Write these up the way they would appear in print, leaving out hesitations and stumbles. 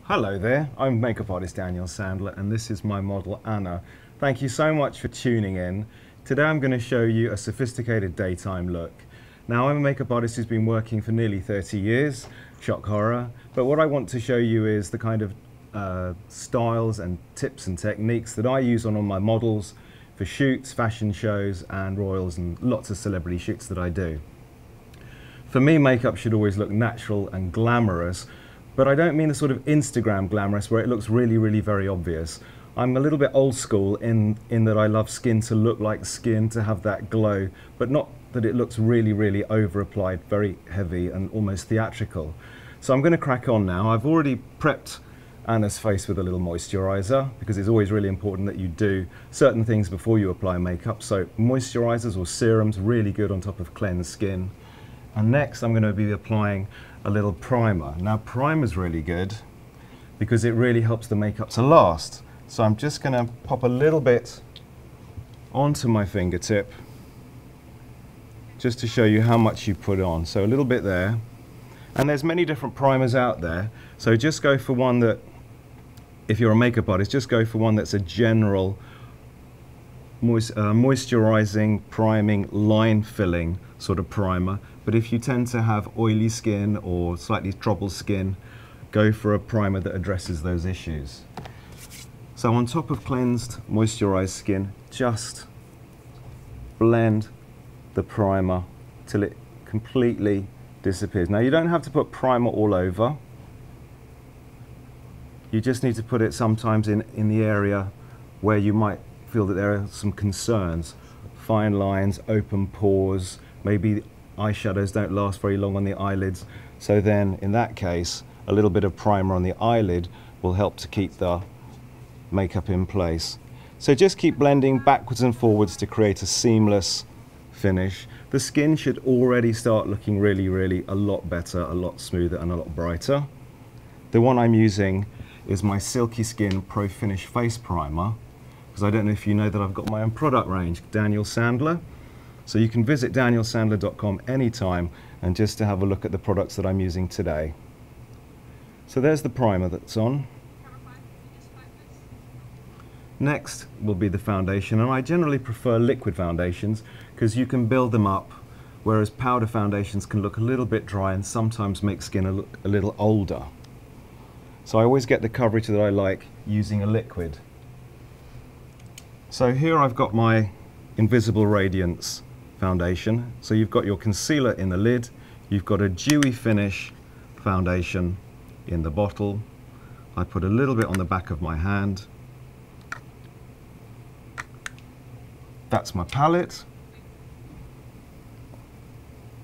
Hello there, I'm makeup artist Daniel Sandler and this is my model Anna. Thank you so much for tuning in. Today I'm going to show you a sophisticated daytime look. Now I'm a makeup artist who's been working for nearly 30 years, shock horror, but what I want to show you is the kind of styles and tips and techniques that I use on all my models for shoots, fashion shows and royals and lots of celebrity shoots that I do. For me, makeup should always look natural and glamorous, but I don't mean the sort of Instagram glamorous where it looks really very obvious. I'm a little bit old school in that I love skin to look like skin, to have that glow, but not that it looks really over applied, very heavy and almost theatrical. So I'm going to crack on now. I've already prepped Anna's face with a little moisturizer because it's always really important that you do certain things before you apply makeup. So moisturizers or serums, really good on top of cleansed skin. And next I'm going to be applying a little primer. Now primer's really good because it really helps the makeup to last. So I'm just going to pop a little bit onto my fingertip just to show you how much you put on. So a little bit there. And there's many different primers out there. So just go for one that, if you're a makeup artist, just go for one that's a general moisturizing, priming, line filling sort of primer. But if you tend to have oily skin or slightly troubled skin, go for a primer that addresses those issues. So on top of cleansed, moisturized skin, just blend the primer till it completely disappears. Now you don't have to put primer all over. You just need to put it sometimes in the area where you might feel that there are some concerns. Fine lines, open pores, maybe eyeshadows don't last very long on the eyelids. So then in that case, a little bit of primer on the eyelid will help to keep the makeup in place. So just keep blending backwards and forwards to create a seamless finish. The skin should already start looking really a lot better, a lot smoother and a lot brighter. The one I'm using is my Silky Skin Pro Finish Face Primer, because I don't know if you know that I've got my own product range, Daniel Sandler. So you can visit danielsandler.com anytime and just to have a look at the products that I'm using today. So there's the primer that's on. Next will be the foundation, and I generally prefer liquid foundations because you can build them up, whereas powder foundations can look a little bit dry and sometimes make skin look a little older. So I always get the coverage that I like using a liquid. So here I've got my Invisible Radiance foundation. So you've got your concealer in the lid, you've got a dewy finish foundation in the bottle. I put a little bit on the back of my hand. That's my palette.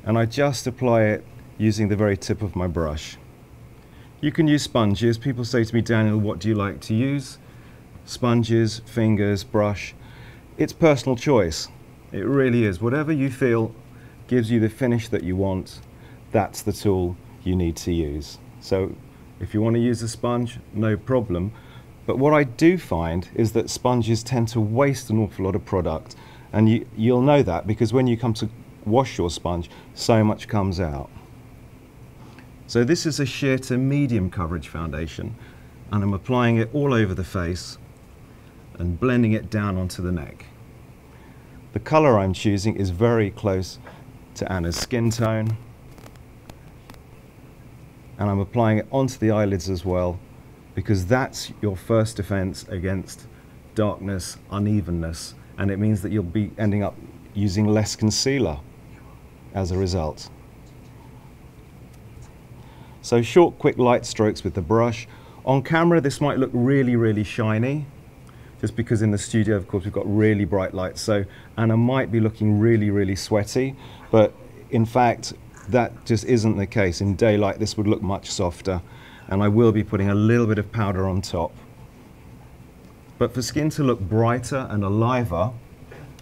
And I just apply it using the very tip of my brush. You can use sponges. People say to me, Daniel, what do you like to use? Sponges, fingers, brush. It's personal choice. It really is. Whatever you feel gives you the finish that you want, that's the tool you need to use. So if you want to use a sponge, no problem. But what I do find is that sponges tend to waste an awful lot of product. And you'll know that because when you come to wash your sponge, so much comes out. So this is a sheer to medium coverage foundation, and I'm applying it all over the face and blending it down onto the neck. The color I'm choosing is very close to Anna's skin tone, and I'm applying it onto the eyelids as well because that's your first defense against darkness, unevenness, and it means that you'll be ending up using less concealer as a result. So short, quick, light strokes with the brush. On camera this might look really shiny, just because in the studio, of course, we've got really bright lights, so Anna might be looking really sweaty, but in fact, that just isn't the case. In daylight, this would look much softer, and I will be putting a little bit of powder on top. But for skin to look brighter and aliver,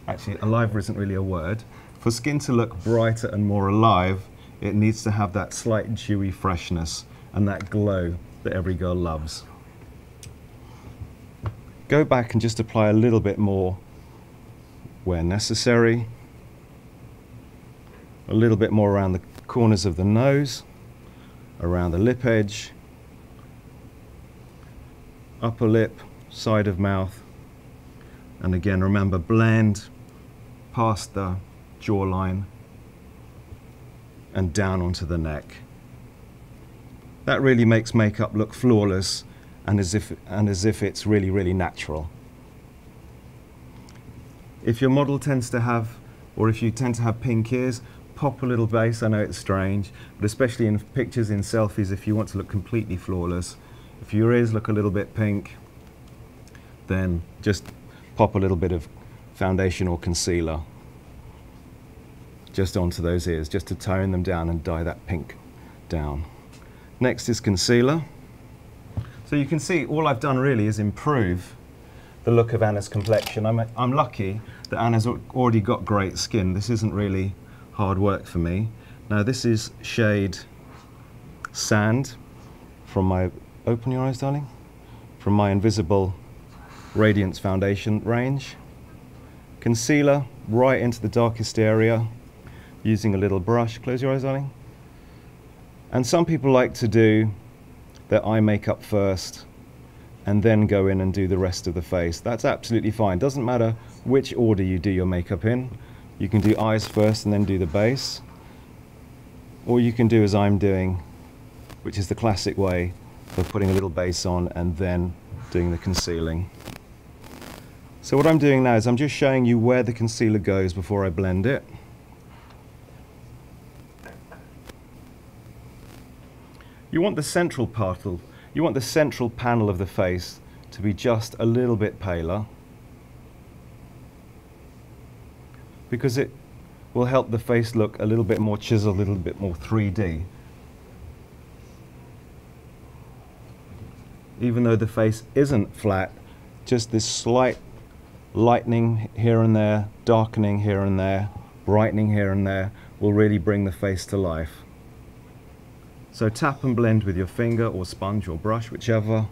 actually, aliver isn't really a word, for skin to look brighter and more alive, it needs to have that slight dewy freshness and that glow that every girl loves. Go back and just apply a little bit more where necessary. A little bit more around the corners of the nose, around the lip edge, upper lip, side of mouth, and again remember, blend past the jawline and down onto the neck. That really makes makeup look flawless and as if it's really, really natural. If your model tends to have, or if you tend to have pink ears, pop a little base. I know it's strange, but especially in pictures, in selfies, if you want to look completely flawless, if your ears look a little bit pink, then just pop a little bit of foundation or concealer just onto those ears, just to tone them down and dye that pink down. Next is concealer. So you can see all I've done really is improve the look of Anna's complexion. I'm lucky that Anna's already got great skin. This isn't really hard work for me. Now this is shade Sand from my, open your eyes darling, from my Invisible Radiance foundation range. Concealer right into the darkest area using a little brush. Close your eyes darling. And some people like to do their eye makeup first and then go in and do the rest of the face. That's absolutely fine. Doesn't matter which order you do your makeup in. You can do eyes first and then do the base. Or you can do as I'm doing, which is the classic way of putting a little base on and then doing the concealing. So what I'm doing now is I'm just showing you where the concealer goes before I blend it. You want the central panel of the face to be just a little bit paler, because it will help the face look a little bit more chiseled, a little bit more 3D. Even though the face isn't flat, just this slight lightening here and there, darkening here and there, brightening here and there will really bring the face to life. So tap and blend with your finger or sponge or brush, whichever,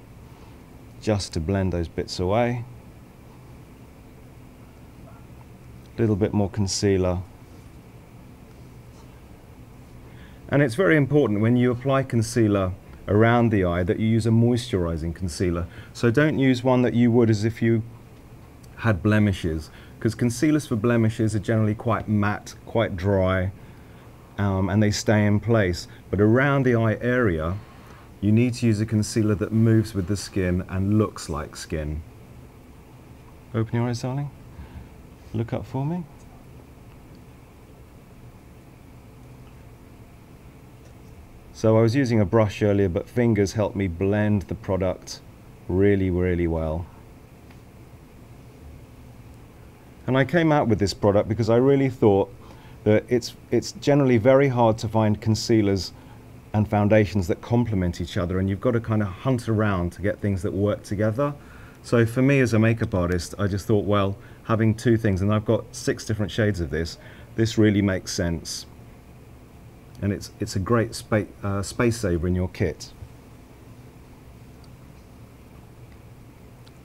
just to blend those bits away. A little bit more concealer. And it's very important when you apply concealer around the eye that you use a moisturizing concealer. So don't use one that you would as if you had blemishes, because concealers for blemishes are generally quite matte, quite dry, and they stay in place. But around the eye area, you need to use a concealer that moves with the skin and looks like skin. Open your eyes, darling. Look up for me. So I was using a brush earlier, but fingers help me blend the product really, really well. And I came out with this product because I really thought that it's generally very hard to find concealers and foundations that complement each other, and you've got to kind of hunt around to get things that work together. So for me as a makeup artist, I just thought, well, having two things, and I've got 6 different shades of this really makes sense. And it's a great space saver in your kit.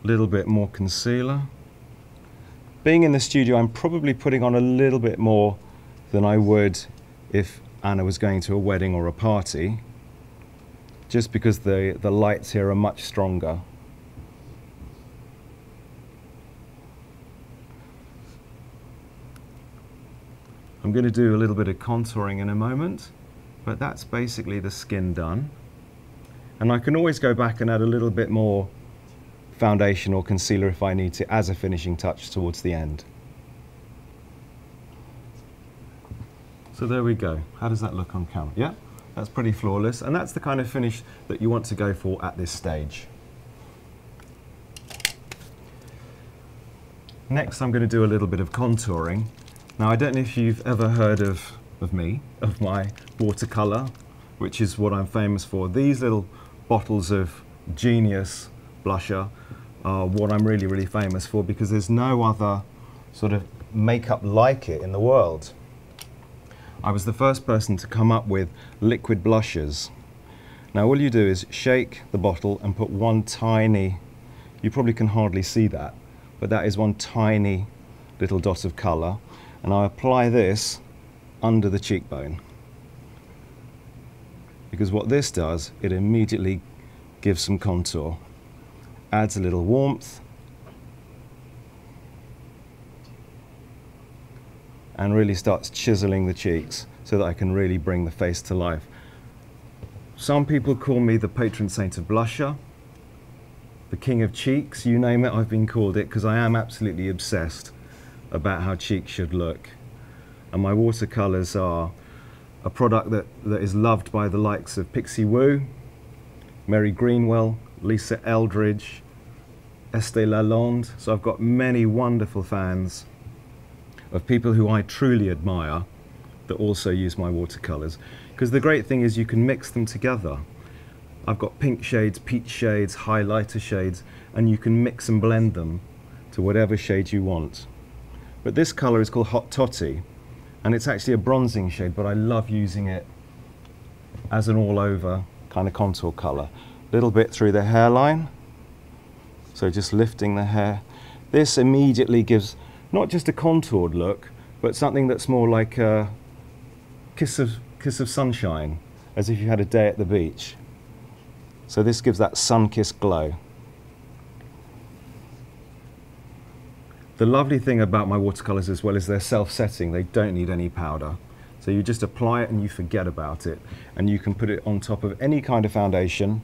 A little bit more concealer. Being in the studio, I'm probably putting on a little bit more than I would if Anna was going to a wedding or a party, just because the lights here are much stronger. I'm going to do a little bit of contouring in a moment, but that's basically the skin done. And I can always go back and add a little bit more foundation or concealer if I need to as a finishing touch towards the end. So there we go. How does that look on camera? Yeah, that's pretty flawless, and that's the kind of finish that you want to go for at this stage. Next, I'm going to do a little bit of contouring. Now, I don't know if you've ever heard of my watercolor, which is what I'm famous for. These little bottles of Genius blusher are what I'm really, really famous for, because there's no other sort of makeup like it in the world. I was the first person to come up with liquid blushers. Now all you do is shake the bottle and put one tiny, you probably can hardly see that, but that is one tiny little dot of colour, and I apply this under the cheekbone. Because what this does, it immediately gives some contour. adds a little warmth and really starts chiseling the cheeks so that I can really bring the face to life. Some people call me the patron saint of blusher, the king of cheeks, you name it, I've been called it, because I am absolutely obsessed about how cheeks should look. And my watercolors are a product that is loved by the likes of Pixie Wu, Mary Greenwell, Lisa Eldridge, Estee Lalonde. So I've got many wonderful fans of people who I truly admire that also use my watercolors. Because the great thing is you can mix them together. I've got pink shades, peach shades, highlighter shades, and you can mix and blend them to whatever shade you want. But this color is called Hot Toddy, and it's actually a bronzing shade, but I love using it as an all-over kind of contour color. A little bit through the hairline, so just lifting the hair. This immediately gives not just a contoured look, but something that's more like a kiss of sunshine, as if you had a day at the beach. So this gives that sun-kissed glow. The lovely thing about my watercolors as well is they're self-setting. They don't need any powder. So you just apply it and you forget about it. And you can put it on top of any kind of foundation,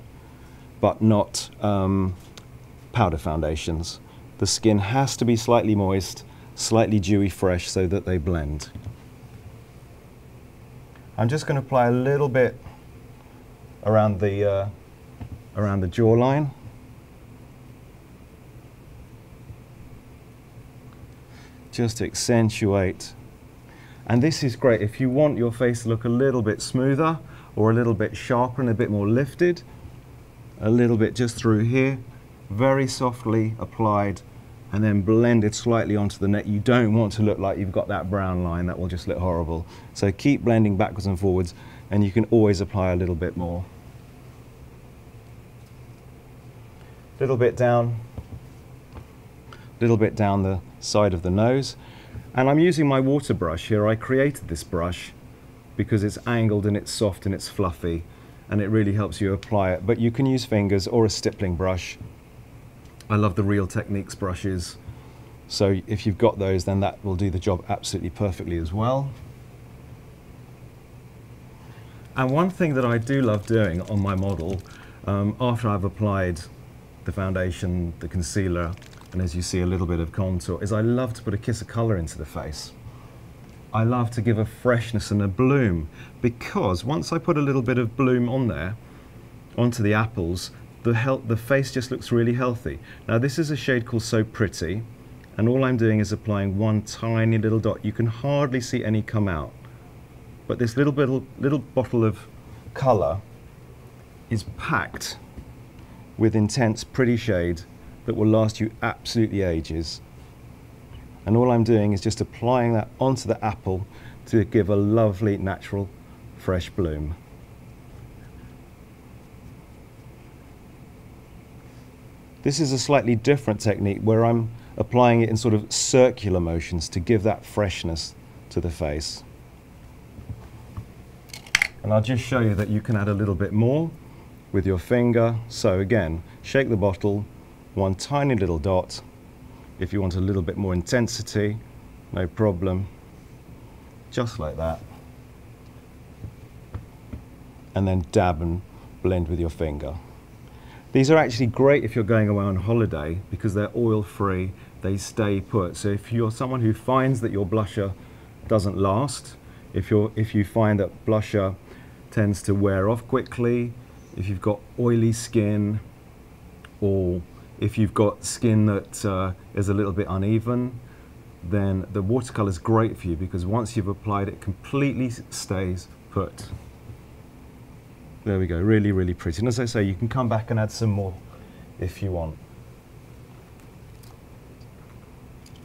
but not powder foundations. The skin has to be slightly moist, slightly dewy fresh so that they blend. I'm just going to apply a little bit around the jawline. Just to accentuate. And this is great if you want your face to look a little bit smoother or a little bit sharper and a bit more lifted. A little bit just through here, very softly applied and then blended slightly onto the neck. You don't want to look like you've got that brown line, that will just look horrible. So keep blending backwards and forwards, and you can always apply a little bit more. Little bit down the side of the nose. And I'm using my water brush here. I created this brush because it's angled and it's soft and it's fluffy, and it really helps you apply it. But you can use fingers or a stippling brush. I love the Real Techniques brushes. So if you've got those, then that will do the job absolutely perfectly as well. And one thing that I do love doing on my model, after I've applied the foundation, the concealer, and as you see a little bit of contour, is I love to put a kiss of colour into the face. I love to give a freshness and a bloom, because once I put a little bit of bloom on there, onto the apples, the face just looks really healthy. Now this is a shade called So Pretty, and all I'm doing is applying one tiny little dot. You can hardly see any come out, but this little bottle of colour is packed with intense pretty shade that will last you absolutely ages. And all I'm doing is just applying that onto the apple to give a lovely natural fresh bloom. This is a slightly different technique where I'm applying it in sort of circular motions to give that freshness to the face. And I'll just show you that you can add a little bit more with your finger. So again, shake the bottle, one tiny little dot. If you want a little bit more intensity, no problem. Just like that. And then dab and blend with your finger. These are actually great if you're going away on holiday because they're oil-free, they stay put. So if you're someone who finds that your blusher doesn't last, if you find that blusher tends to wear off quickly, if you've got oily skin, or if you've got skin that is a little bit uneven, then the watercolor is great for you because once you've applied it, completely stays put. There we go, really, really pretty. And as I say, you can come back and add some more if you want.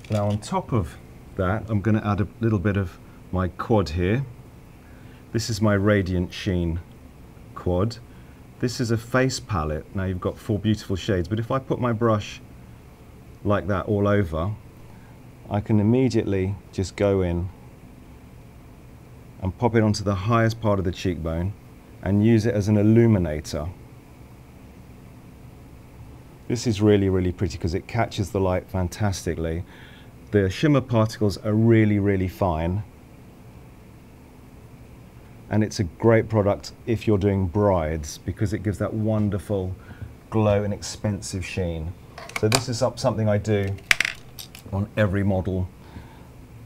Now on top of that, I'm going to add a little bit of my quad here. This is my Radiant Sheen quad. This is a face palette. Now you've got 4 beautiful shades, but if I put my brush like that all over, I can immediately just go in and pop it onto the highest part of the cheekbone and use it as an illuminator. This is really, really pretty because it catches the light fantastically. The shimmer particles are really, really fine. And it's a great product if you're doing brides because it gives that wonderful glow and expensive sheen. So this is something I do on every model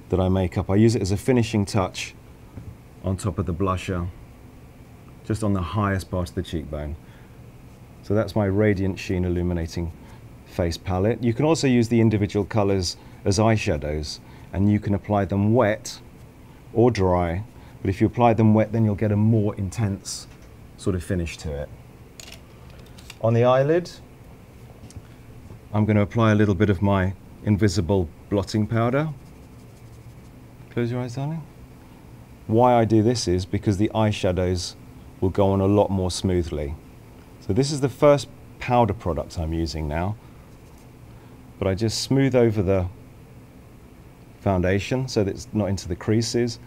that I make up. I use it as a finishing touch on top of the blusher, just on the highest part of the cheekbone. So that's my Radiant Sheen Illuminating Face Palette. You can also use the individual colors as eyeshadows, and you can apply them wet or dry. But if you apply them wet, then you'll get a more intense sort of finish to it. On the eyelid, I'm going to apply a little bit of my invisible blotting powder. Close your eyes, darling. Why I do this is because the eyeshadows will go on a lot more smoothly. So this is the first powder product I'm using now. But I just smooth over the foundation so that it's not into the creases.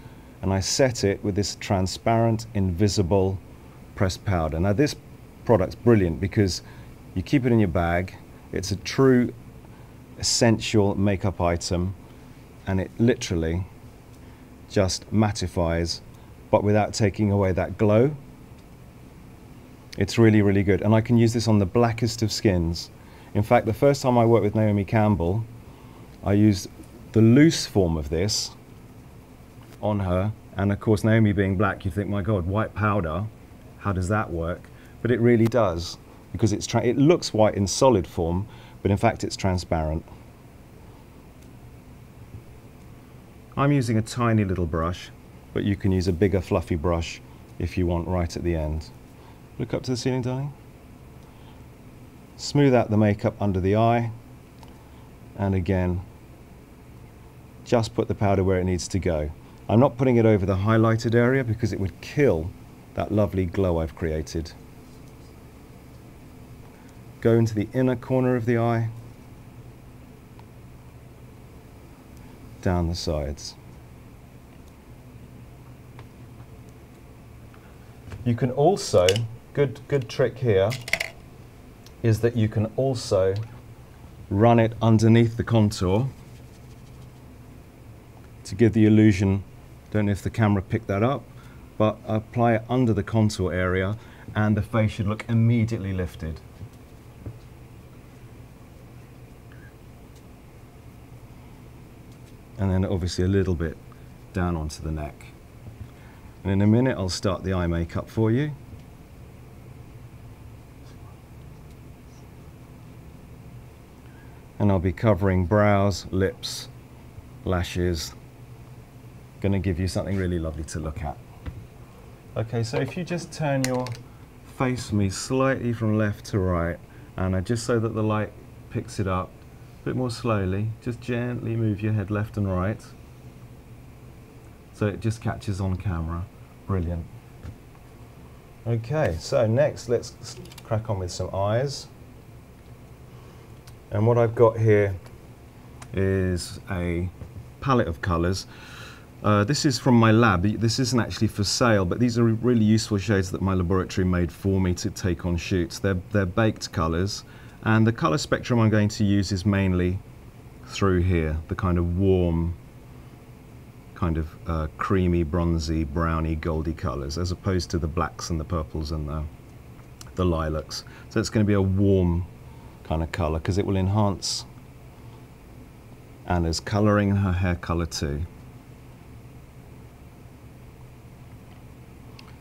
And I set it with this transparent, invisible pressed powder. Now this product's brilliant because you keep it in your bag. It's a true essential makeup item, and it literally just mattifies, but without taking away that glow. It's really, really good. And I can use this on the blackest of skins. In fact, the first time I worked with Naomi Campbell, I used the loose form of this on her. And of course, Naomi being black, you think, my God, white powder, how does that work? But it really does, because it looks white in solid form, but in fact it's transparent. I'm using a tiny little brush, but you can use a bigger fluffy brush if you want right at the end. Look up to the ceiling, darling. Smooth out the makeup under the eye, and again, just put the powder where it needs to go. I'm not putting it over the highlighted area because it would kill that lovely glow I've created. Go into the inner corner of the eye, down the sides. You can also, good trick here, is that you can also run it underneath the contour to give the illusion. Don't know if the camera picked that up, but apply it under the contour area and the face should look immediately lifted. And then obviously a little bit down onto the neck. And in a minute I'll start the eye makeup for you. And I'll be covering brows, lips, lashes. Going to give you something really lovely to look at. Okay, so if you just turn your face me slightly from left to right, and just so that the light picks it up a bit more slowly, just gently move your head left and right so it just catches on camera. Brilliant. Okay, so next let's crack on with some eyes. And what I've got here is a palette of colours. This is from my lab. This isn't actually for sale, but these are really useful shades that my laboratory made for me to take on shoots. They're baked colours, and the colour spectrum I'm going to use is mainly through here, the kind of warm, kind of creamy, bronzy, browny, goldy colours, as opposed to the blacks and the purples and the lilacs. So it's going to be a warm kind of colour because it will enhance Anna's colouring and her hair colour too.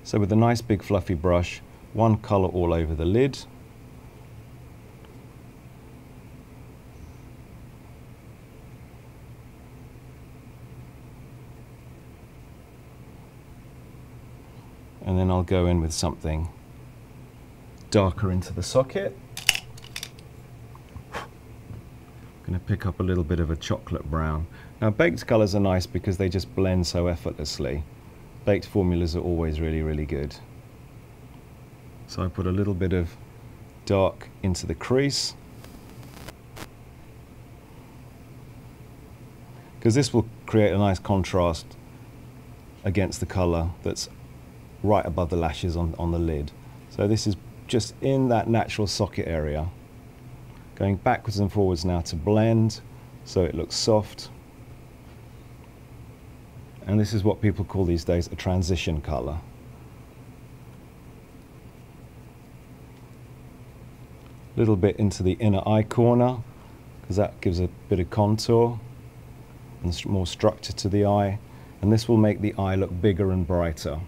So with a nice big fluffy brush, one colour all over the lid. And then I'll go in with something darker into the socket. I'm going to pick up a little bit of a chocolate brown. Now baked colours are nice because they just blend so effortlessly. Baked formulas are always really, really good. So I put a little bit of dark into the crease, because this will create a nice contrast against the colour that's right above the lashes on the lid. So this is just in that natural socket area. Going backwards and forwards now to blend so it looks soft. And this is what people call these days a transition color. A little bit into the inner eye corner, because that gives a bit of contour and more structure to the eye, and this will make the eye look bigger and brighter.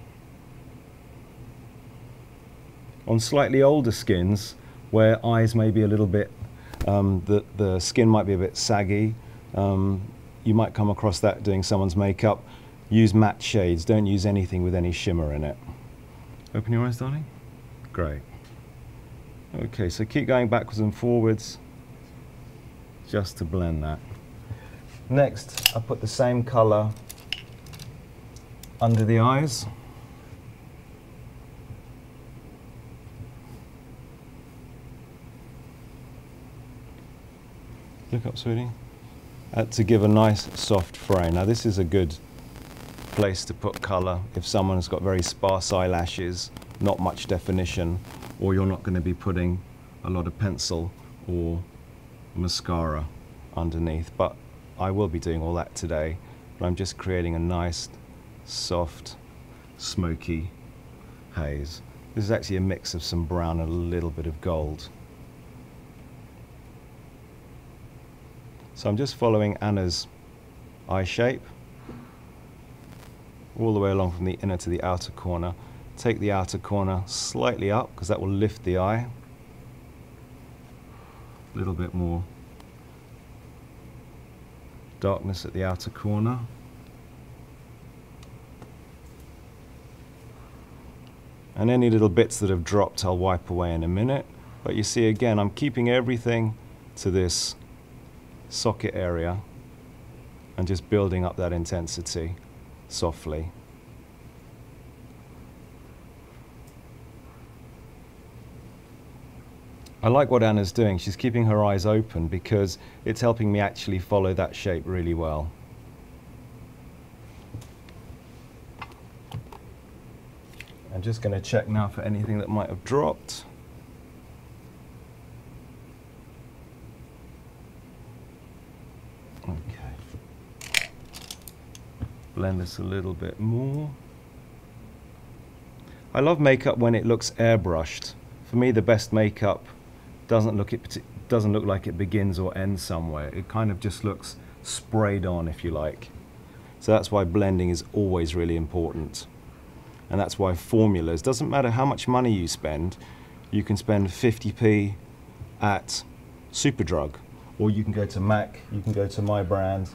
On slightly older skins, where eyes may be a little bit, the skin might be a bit saggy, you might come across that doing someone's makeup. Use matte shades, don't use anything with any shimmer in it. Open your eyes, darling. Great. Okay, so keep going backwards and forwards just to blend that. Next, I put the same color under the eyes. Look up, sweetie. To give a nice soft frame. Now this is a good place to put color if someone's got very sparse eyelashes, not much definition, or you're not going to be putting a lot of pencil or mascara underneath. But I will be doing all that today, but I'm just creating a nice soft smoky haze. This is actually a mix of some brown and a little bit of gold. So I'm just following Anna's eye shape all the way along from the inner to the outer corner. Take the outer corner slightly up because that will lift the eye. A little bit more darkness at the outer corner. And any little bits that have dropped I'll wipe away in a minute. But you see again, I'm keeping everything to this socket area and just building up that intensity softly. I like what Anna's doing. She's keeping her eyes open because it's helping me actually follow that shape really well. I'm just going to check now for anything that might have dropped. Okay. Blend this a little bit more. I love makeup when it looks airbrushed. For me, the best makeup doesn't look like it begins or ends somewhere. It kind of just looks sprayed on, if you like. So that's why blending is always really important. And that's why formulas, doesn't matter how much money you spend, you can spend 50p at Superdrug, or you can go to MAC, you can go to My Brand,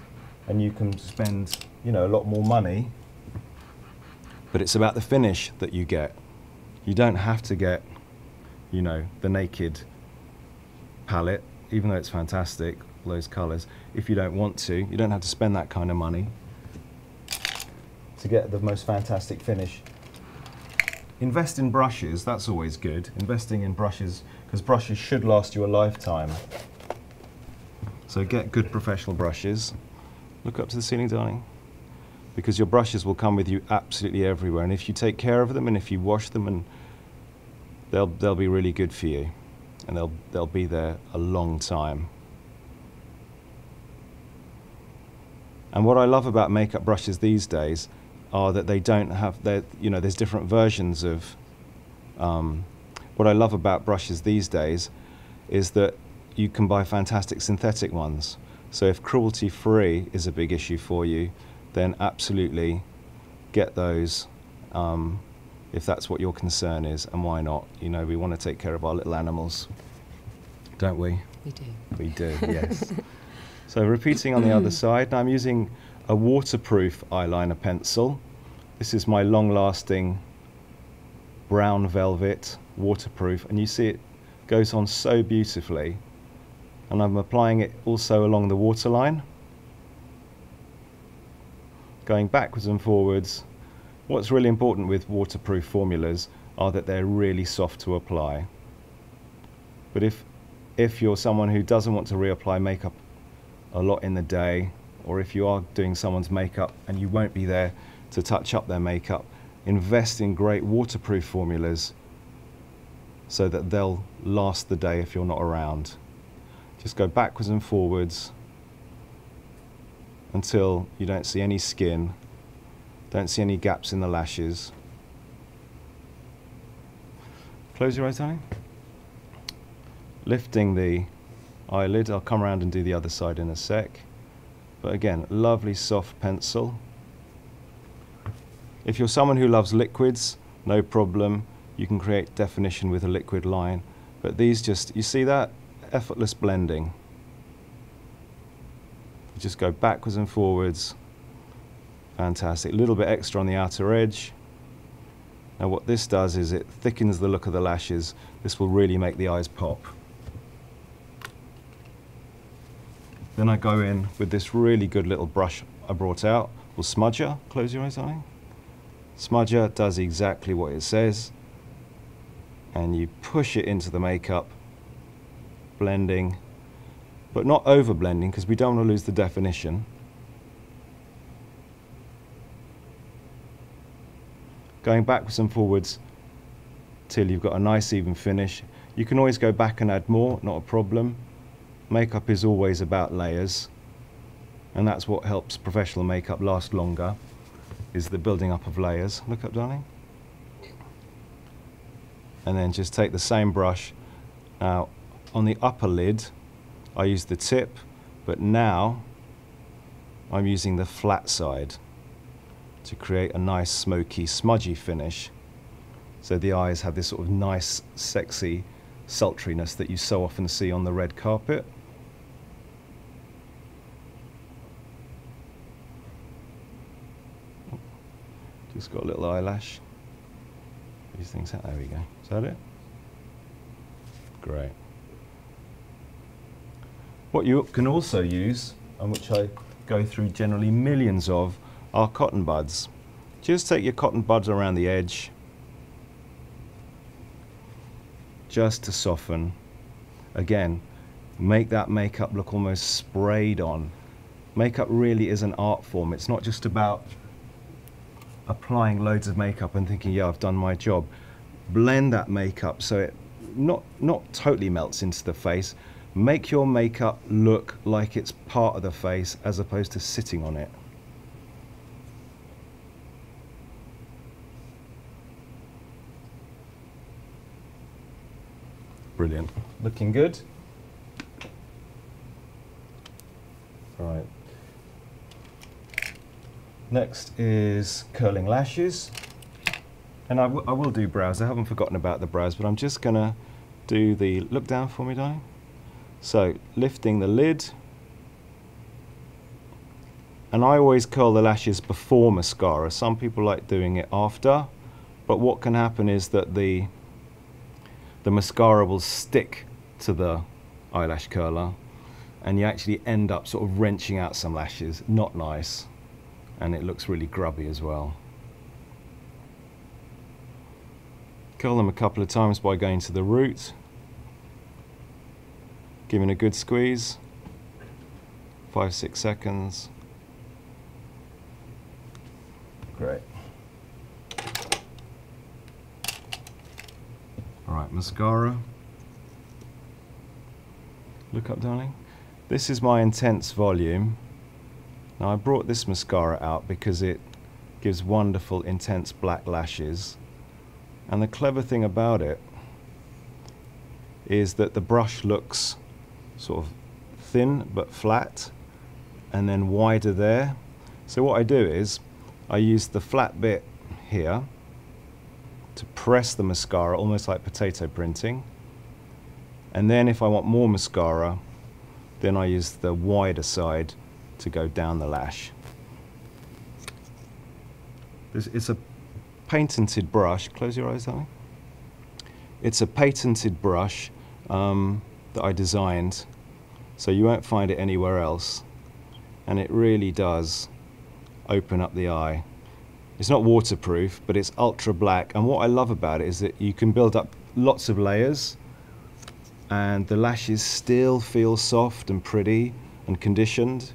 and you can spend, you know, a lot more money, but it's about the finish that you get. You don't have to get, you know, the Naked palette, even though it's fantastic, all those colors. If you don't want to, you don't have to spend that kind of money to get the most fantastic finish. Invest in brushes, that's always good. Investing in brushes, because brushes should last you a lifetime. So get good professional brushes. Look up to the ceiling, darling. Because your brushes will come with you absolutely everywhere. And if you take care of them and if you wash them, and they'll be really good for you. And they'll be there a long time. And what I love about makeup brushes these days are that they don't have, you know, there's different versions of, what I love about brushes these days is that you can buy fantastic synthetic ones. So if cruelty-free is a big issue for you, then absolutely get those if that's what your concern is, and why not? You know, we want to take care of our little animals, don't we? We do. We do, yes. So repeating on the other side, now I'm using a waterproof eyeliner pencil. This is my long-lasting brown velvet, waterproof, and you see it goes on so beautifully. And I'm applying it also along the waterline, going backwards and forwards. What's really important with waterproof formulas are that they're really soft to apply. But if you're someone who doesn't want to reapply makeup a lot in the day, or if you are doing someone's makeup and you won't be there to touch up their makeup, invest in great waterproof formulas so that they'll last the day if you're not around. Just go backwards and forwards until you don't see any skin, don't see any gaps in the lashes. Close your eyes, darling. Lifting the eyelid. I'll come around and do the other side in a sec. But again, lovely soft pencil. If you're someone who loves liquids, no problem. You can create definition with a liquid line. But these just, you see that? Effortless blending. You just go backwards and forwards. Fantastic. A little bit extra on the outer edge. Now what this does is it thickens the look of the lashes. This will really make the eyes pop. Then I go in with this really good little brush I brought out. We'll smudger. Close your eyes, darling. Smudger does exactly what it says. And you push it into the makeup, blending, but not over blending because we don't want to lose the definition. Going backwards and forwards till you've got a nice even finish. You can always go back and add more, not a problem. Makeup is always about layers, and that's what helps professional makeup last longer, is the building up of layers. Look up, darling. And then just take the same brush. Now, on the upper lid, I use the tip, but now I'm using the flat side to create a nice smoky, smudgy finish. So the eyes have this sort of nice, sexy sultriness that you so often see on the red carpet. Just got a little eyelash. These things out. There we go. Is that it? Great. What you can also use, and which I go through generally millions of, are cotton buds. Just take your cotton buds around the edge, just to soften. Again, make that makeup look almost sprayed on. Makeup really is an art form. It's not just about applying loads of makeup and thinking, yeah, I've done my job. Blend that makeup so it not totally melts into the face. Make your makeup look like it's part of the face as opposed to sitting on it. Brilliant. Looking good. All right. Next is curling lashes. And I will do brows. I haven't forgotten about the brows, but I'm just going to do the, look down for me, darling. So, lifting the lid. And I always curl the lashes before mascara. Some people like doing it after. But what can happen is that the mascara will stick to the eyelash curler. And you actually end up sort of wrenching out some lashes. Not nice. And it looks really grubby as well. Curl them a couple of times by going to the root, giving a good squeeze, 5-6 seconds. Great. All right, mascara. Look up, darling. This is my Intense Volume. Now I brought this mascara out because it gives wonderful intense black lashes, and the clever thing about it is that the brush looks sort of thin but flat and then wider there. So what I do is I use the flat bit here to press the mascara almost like potato printing, and then if I want more mascara then I use the wider side to go down the lash. It's a patented brush. Close your eyes, darling. It's a patented brush that I designed, so you won't find it anywhere else, and it really does open up the eye. It's not waterproof, but it's ultra black, and what I love about it is that you can build up lots of layers and the lashes still feel soft and pretty and conditioned.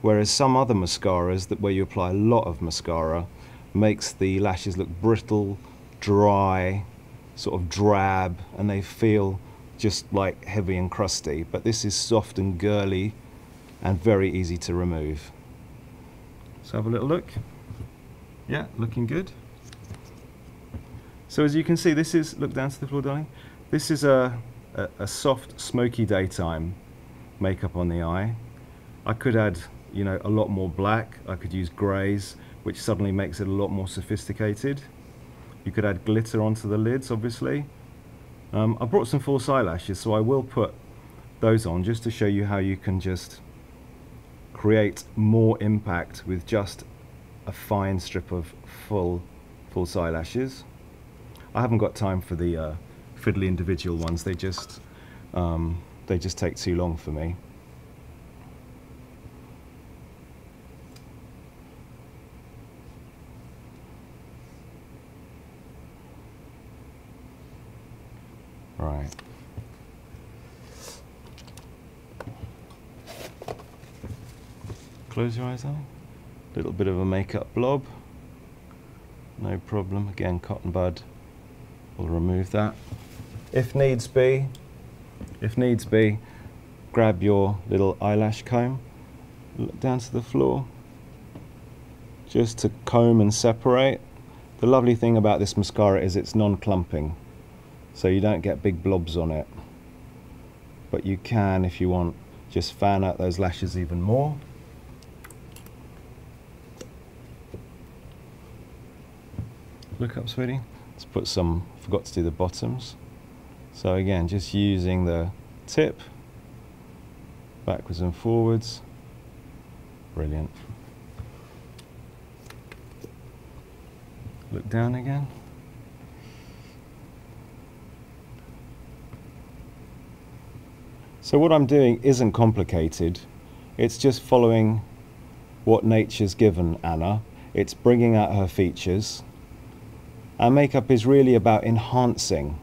Whereas some other mascaras, where you apply a lot of mascara, makes the lashes look brittle, dry, sort of drab, and they feel just like heavy and crusty, but this is soft and girly and very easy to remove. Let's have a little look. Yeah, looking good. So as you can see, this is, look down to the floor, darling. This is a soft, smoky daytime makeup on the eye. I could add, you know, a lot more black. I could use greys, which suddenly makes it a lot more sophisticated. You could add glitter onto the lids, obviously. I brought some false eyelashes, so I will put those on just to show you how you can just create more impact with just a fine strip of false eyelashes. I haven't got time for the fiddly individual ones. They just take too long for me. Right. Close your eyes now. Little bit of a makeup blob. No problem. Again, cotton bud. We'll remove that. If needs be, grab your little eyelash comb. Look down to the floor. Just to comb and separate. The lovely thing about this mascara is it's non-clumping, so you don't get big blobs on it. But you can, if you want, just fan out those lashes even more. Look up, sweetie. Let's put some, forgot to do the bottoms. So again, just using the tip, backwards and forwards. Brilliant. Look down again. So what I'm doing isn't complicated. It's just following what nature's given Anna. It's bringing out her features. Our makeup is really about enhancing.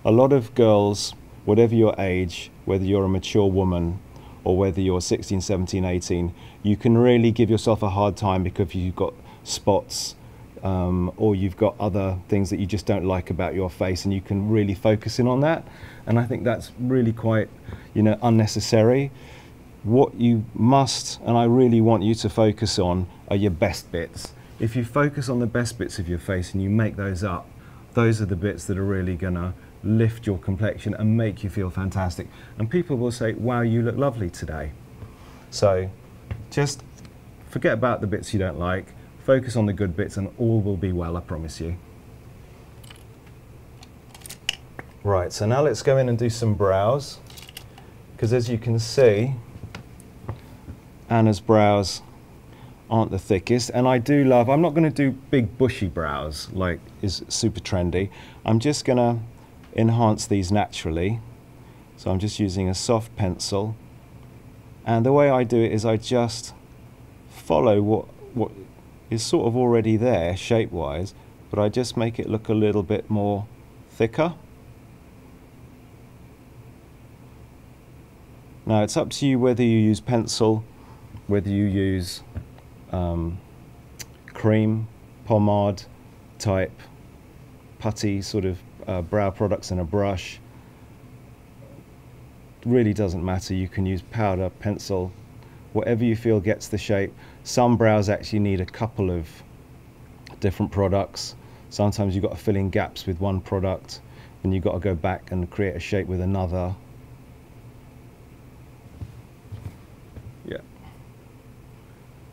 A lot of girls, whatever your age, whether you're a mature woman or whether you're 16, 17, 18, you can really give yourself a hard time because you've got spots or you've got other things that you just don't like about your face, and you can really focus in on that. And I think that's really quite, you know, unnecessary. What you must, and I really want you to focus on, are your best bits. If you focus on the best bits of your face and you make those up, those are the bits that are really gonna lift your complexion and make you feel fantastic. And people will say, wow, you look lovely today. So just forget about the bits you don't like, focus on the good bits and all will be well, I promise you. Right, so now let's go in and do some brows, because as you can see, Anna's brows aren't the thickest, and I do love, I'm not going to do big bushy brows like is super trendy. I'm just going to enhance these naturally. So I'm just using a soft pencil, and the way I do it is I just follow what is sort of already there shape wise, but I just make it look a little bit more thicker. Now it's up to you whether you use pencil, whether you use cream, pomade type, putty sort of brow products and a brush. Really doesn't matter. You can use powder, pencil, whatever you feel gets the shape. Some brows actually need a couple of different products. Sometimes you've got to fill in gaps with one product, and you've got to go back and create a shape with another. Yeah.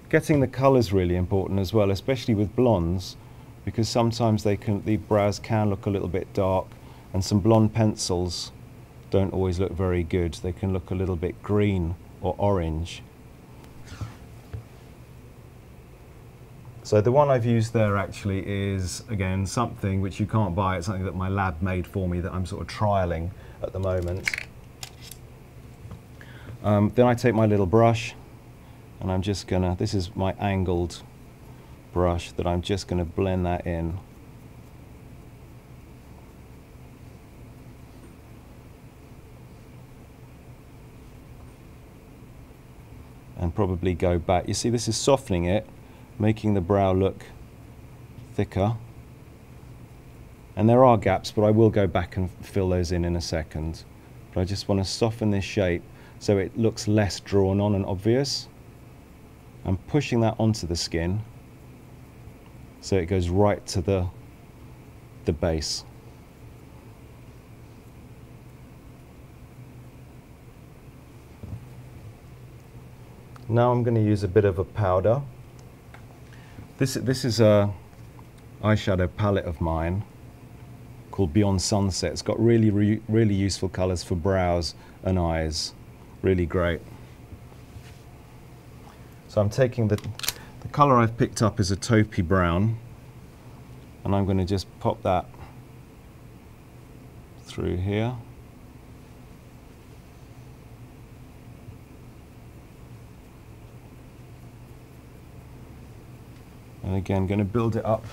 Getting the colours really important as well, especially with blondes, because sometimes the brows can look a little bit dark, and some blonde pencils don't always look very good. They can look a little bit green or orange. So the one I've used there actually is, again, something which you can't buy. It's something that my lab made for me that I'm sort of trialing at the moment. Then I take my little brush, and I'm just gonna, this is my angled brush, that I'm just gonna blend that in. And probably go back. You see, this is softening it, making the brow look thicker. And there are gaps, but I will go back and fill those in a second. But I just want to soften this shape so it looks less drawn on and obvious. I'm pushing that onto the skin so it goes right to the base. Now I'm going to use a bit of a powder. This is a eyeshadow palette of mine called Beyond Sunset. It's got really useful colors for brows and eyes. Really great. So I'm taking the color I've picked up is a taupey brown, and I'm going to just pop that through here. And again, going to build it up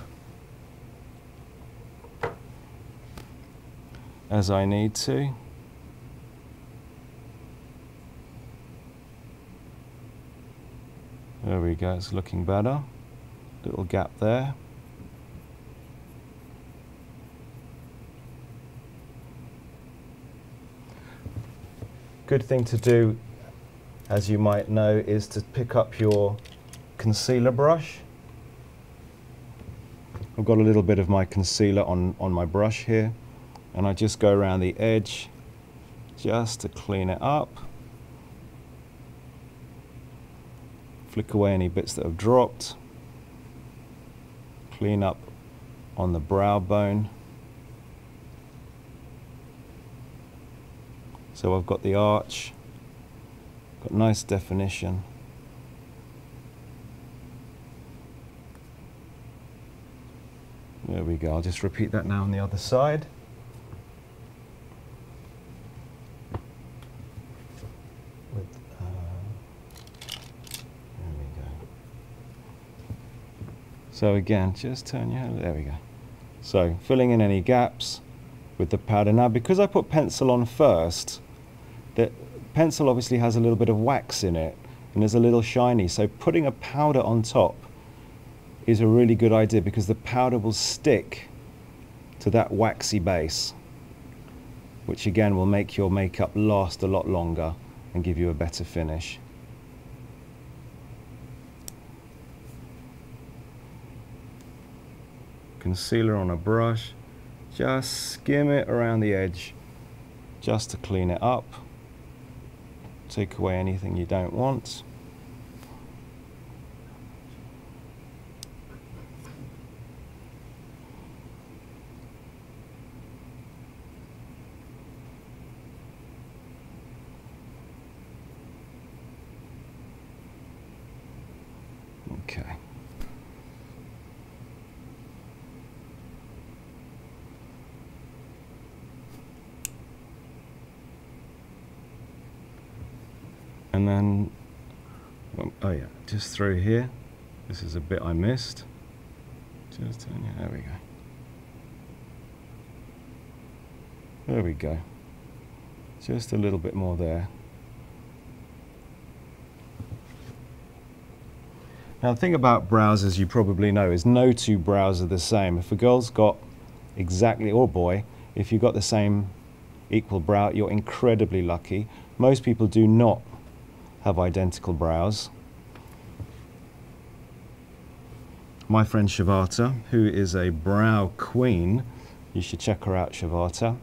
as I need to. There we go, it's looking better. Little gap there. Good thing to do, as you might know, is to pick up your concealer brush. I've got a little bit of my concealer on my brush here, and I just go around the edge just to clean it up. Flick away any bits that have dropped. Clean up on the brow bone. So I've got the arch, got nice definition. There we go, I'll just repeat that now on the other side. There we go. So again, just turn your head, there we go. So filling in any gaps with the powder. Now because I put pencil on first, the pencil obviously has a little bit of wax in it and is a little shiny, so putting a powder on top is a really good idea because the powder will stick to that waxy base, which again will make your makeup last a lot longer and give you a better finish. Concealer on a brush, just skim it around the edge just to clean it up, take away anything you don't want. Okay. And then, oh yeah, just through here. This is a bit I missed. Just turn it, there we go. There we go. Just a little bit more there. Now the thing about brows, as you probably know, is no two brows are the same. If a girl's got exactly, or boy, if you've got the same equal brow, you're incredibly lucky. Most people do not have identical brows. My friend Shavata, who is a brow queen, you should check her out, Shavata,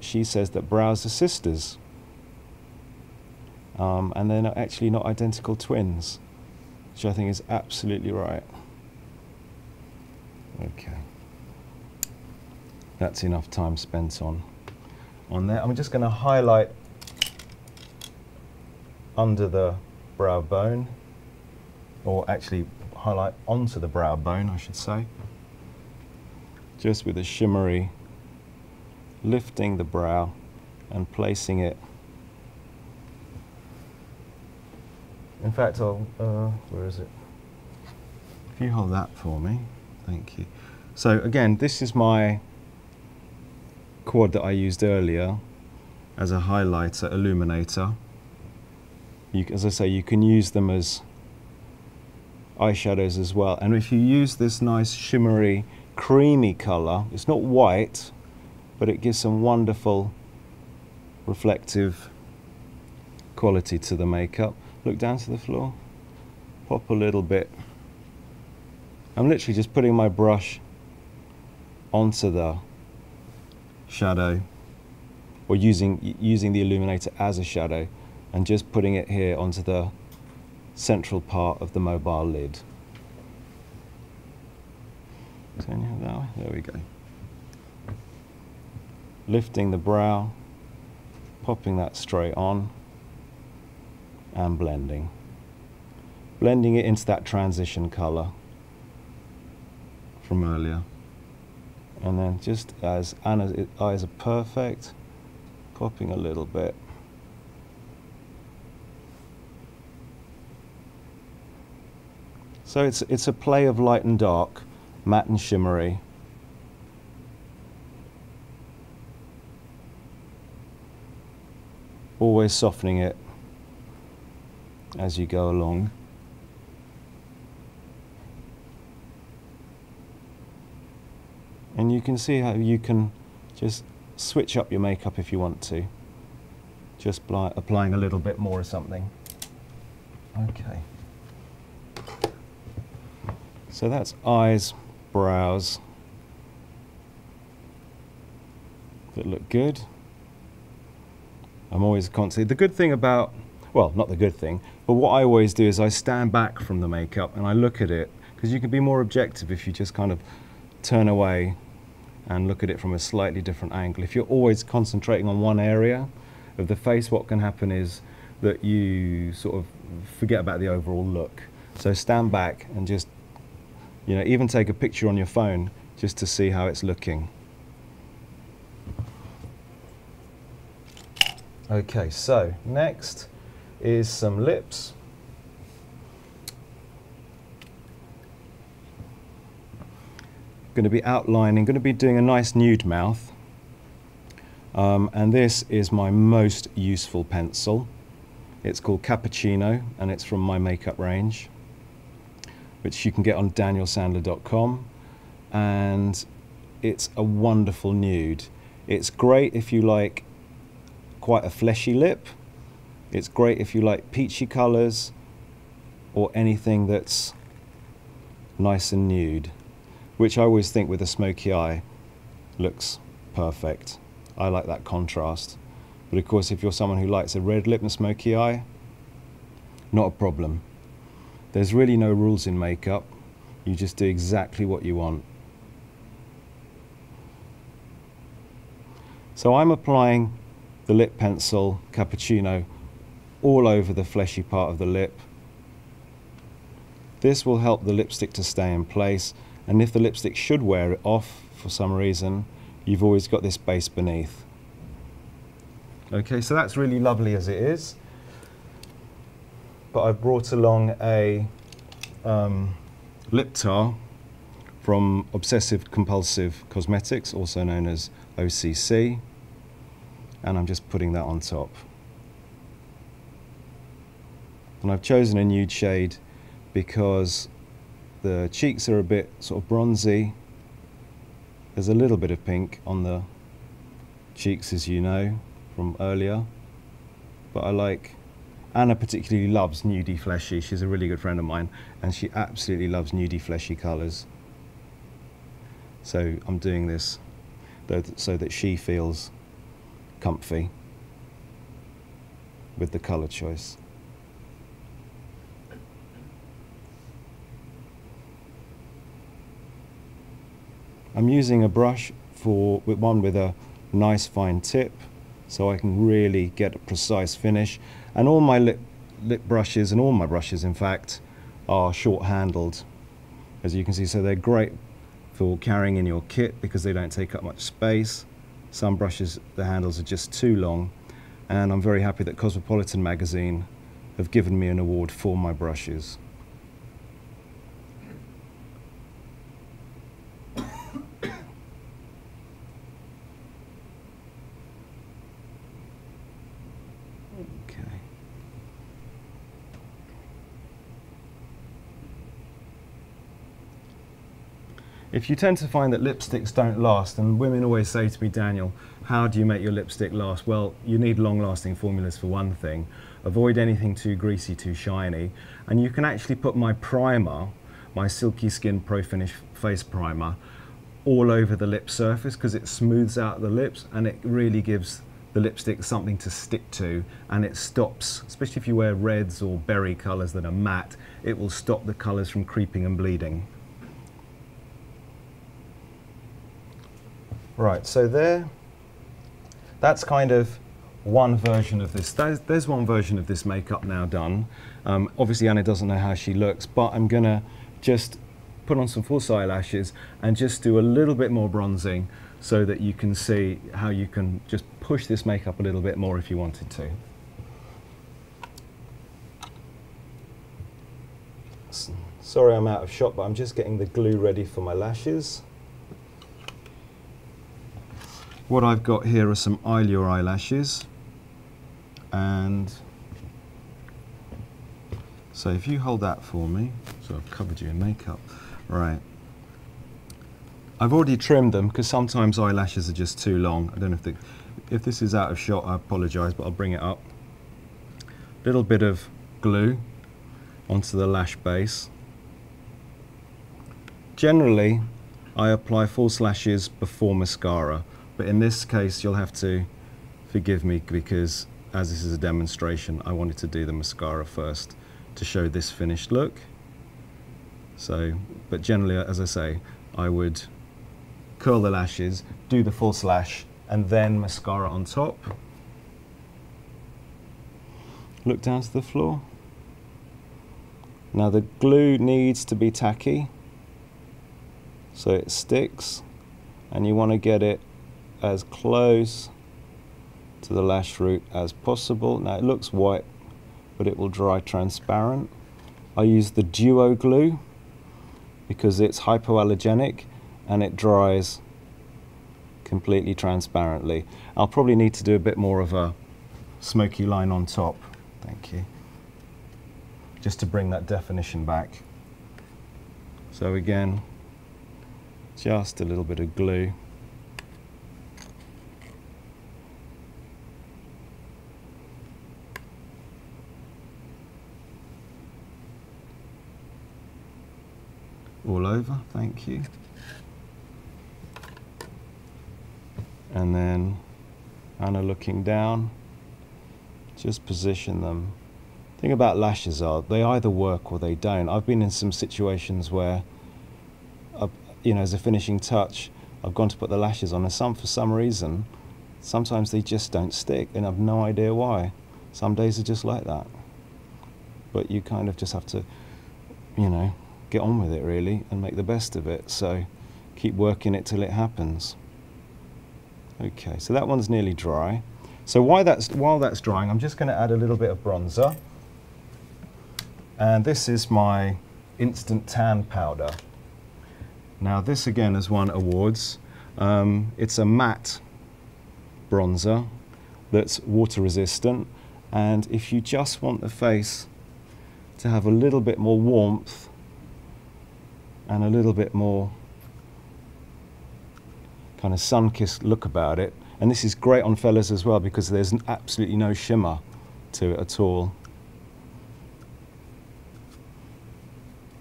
she says that brows are sisters. And they're not, actually not identical twins, which I think is absolutely right. Okay. That's enough time spent on there. I'm just going to highlight under the brow bone, or actually highlight onto the brow bone, I should say, just with a shimmery, lifting the brow and placing it. In fact, I'll, where is it? If you hold that for me, thank you. So again, this is my quad that I used earlier as a highlighter, illuminator. As I say, you can use them as eyeshadows as well. And if you use this nice shimmery, creamy color, it's not white, but it gives some wonderful reflective quality to the makeup. Look down to the floor, pop a little bit. I'm literally just putting my brush onto the shadow, or using the illuminator as a shadow, and just putting it here onto the central part of the mobile lid. Turn your head that way. There we go. Lifting the brow, popping that straight on, and blending. Blending it into that transition colour from earlier. And then, just as Anna's eyes are perfect, popping a little bit. So it's a play of light and dark, matte and shimmery. Always softening it as you go along. And you can see how you can just switch up your makeup if you want to. Just applying a little bit more of something. Okay. So that's eyes, brows that look good. I'm always constantly, the good thing about, well, not the good thing, but what I always do is I stand back from the makeup and I look at it, because you can be more objective if you just kind of turn away and look at it from a slightly different angle. If you're always concentrating on one area of the face, what can happen is that you sort of forget about the overall look. So stand back and just, you know, even take a picture on your phone just to see how it's looking. Okay, so next is some lips. Going to be outlining, going to be doing a nice nude mouth. And this is my most useful pencil. It's called Cappuccino, and it's from my makeup range, which you can get on danielsandler.com, and it's a wonderful nude. It's great if you like quite a fleshy lip. It's great if you like peachy colours or anything that's nice and nude, which I always think with a smoky eye looks perfect. I like that contrast. But of course, if you're someone who likes a red lip and smoky eye, not a problem. There's really no rules in makeup. You just do exactly what you want. So I'm applying the lip pencil Cappuccino all over the fleshy part of the lip. This will help the lipstick to stay in place, and if the lipstick should wear it off for some reason, you've always got this base beneath. Okay, so that's really lovely as it is. But I brought along a lip tar from Obsessive Compulsive Cosmetics, also known as OCC, and I'm just putting that on top. And I've chosen a nude shade because the cheeks are a bit sort of bronzy. There's a little bit of pink on the cheeks, as you know from earlier, but I like, Anna particularly loves nudie fleshy. She's a really good friend of mine, and she absolutely loves nudie fleshy colours. So I'm doing this so that she feels comfy with the colour choice. I'm using a brush with a nice fine tip, so I can really get a precise finish. And all my lip brushes, and all my brushes in fact, are short handled, as you can see, so they're great for carrying in your kit because they don't take up much space. Some brushes, the handles are just too long, and I'm very happy that Cosmopolitan magazine have given me an award for my brushes. If you tend to find that lipsticks don't last, and women always say to me, Daniel, how do you make your lipstick last? Well, you need long-lasting formulas for one thing. Avoid anything too greasy, too shiny. And you can actually put my primer, my Silky Skin Pro Finish Face Primer, all over the lip surface because it smooths out the lips and it really gives the lipstick something to stick to, and it stops, especially if you wear reds or berry colours that are matte, it will stop the colours from creeping and bleeding. Right, so that's kind of one version of this. There's one version of this makeup now done. Obviously Anna doesn't know how she looks, but I'm gonna just put on some false eyelashes and just do a little bit more bronzing so that you can see how you can just push this makeup a little bit more if you wanted to. Sorry I'm out of shot, but I'm just getting the glue ready for my lashes. What I've got here are some Allure eyelashes, and so if you hold that for me, so I've covered you in makeup, right. I've already trimmed them because sometimes eyelashes are just too long. I don't know if this is out of shot, I apologise, but I'll bring it up. Little bit of glue onto the lash base. Generally, I apply false lashes before mascara, but in this case you'll have to forgive me because as this is a demonstration, I wanted to do the mascara first to show this finished look. So, but generally, as I say, I would curl the lashes, do the false lash, and then mascara on top. Look down to the floor. Now the glue needs to be tacky so it sticks, and you want to get it as close to the lash root as possible. Now it looks white, but it will dry transparent. I use the Duo glue because it's hypoallergenic and it dries completely transparently. I'll probably need to do a bit more of a smoky line on top. Thank you. Just to bring that definition back. So again, just a little bit of glue. All over, thank you. And then Anna looking down, just position them. The thing about lashes are, they either work or they don't. I've been in some situations where, you know, as a finishing touch, I've gone to put the lashes on, and for some reason, sometimes they just don't stick, and I've no idea why. Some days are just like that. But you kind of just have to, you know, get on with it really and make the best of it. So keep working it till it happens. Okay, so that one's nearly dry. So while that's drying, I'm just going to add a little bit of bronzer. And this is my Instant Tan Powder. Now this again has won awards. It's a matte bronzer that's water resistant, and if you just want the face to have a little bit more warmth and a little bit more kind of sun-kissed look about it, and this is great on fellas as well because there's absolutely no shimmer to it at all.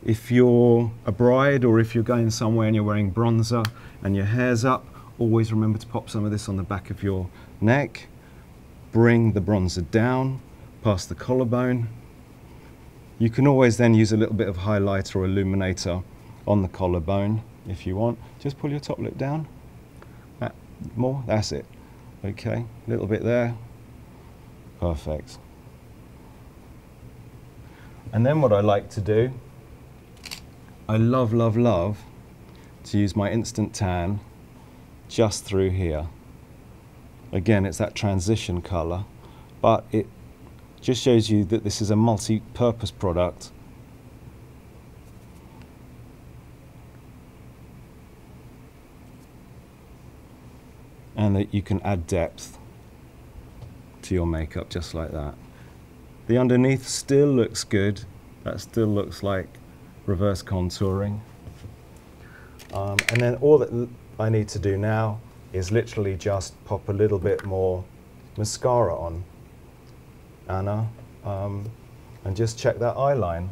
If you're a bride or if you're going somewhere and you're wearing bronzer and your hair's up, always remember to pop some of this on the back of your neck. Bring the bronzer down past the collarbone. You can always then use a little bit of highlighter or illuminator on the collarbone if you want. Just pull your top lip down. More, that's it. Okay, a little bit there. Perfect. And then what I like to do, I love, love, love to use my Instant Tan just through here. Again, it's that transition color, but it just shows you that this is a multi-purpose product. And that you can add depth to your makeup just like that. The underneath still looks good. That still looks like reverse contouring. And then all that I need to do now is literally just pop a little bit more mascara on, Anna, and just check that eye line.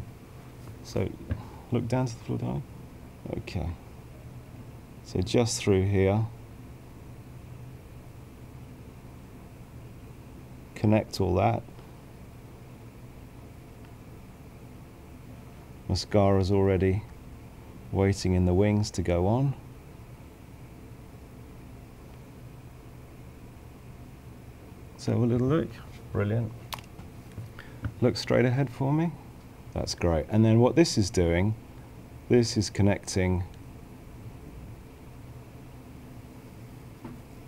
So look down to the floor, darling. Okay. So just through here. Connect all that. Mascara's already waiting in the wings to go on. So a little look. Brilliant. Look straight ahead for me. That's great. And then what this is doing, this is connecting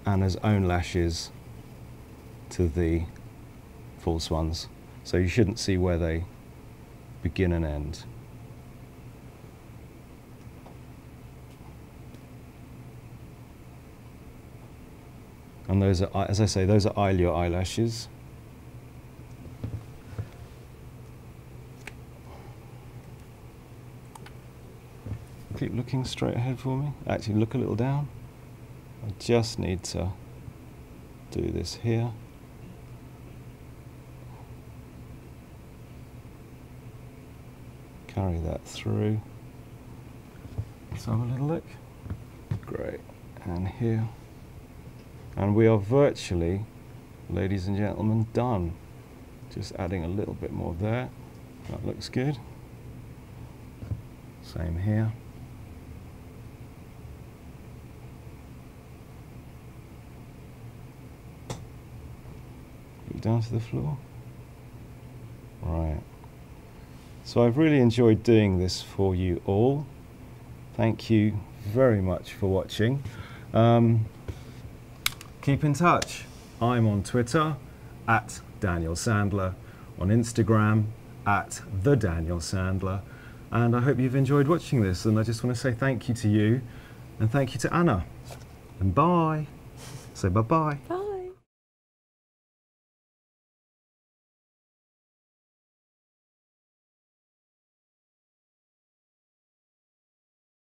Anna's own lashes to the false ones. So you shouldn't see where they begin and end. And those are, as I say, those are eyelure eyelashes. Keep looking straight ahead for me. Actually, look a little down. I just need to do this here. Carry that through. Let's have a little look. Great. And here. And we are virtually, ladies and gentlemen, done. Just adding a little bit more there. That looks good. Same here. Go down to the floor. Right. So I've really enjoyed doing this for you all. Thank you very much for watching. Keep in touch. I'm on Twitter at Daniel Sandler, on Instagram at the Daniel Sandler, and I hope you've enjoyed watching this. And I just want to say thank you to you, and thank you to Anna, and bye. Say bye-bye. Bye.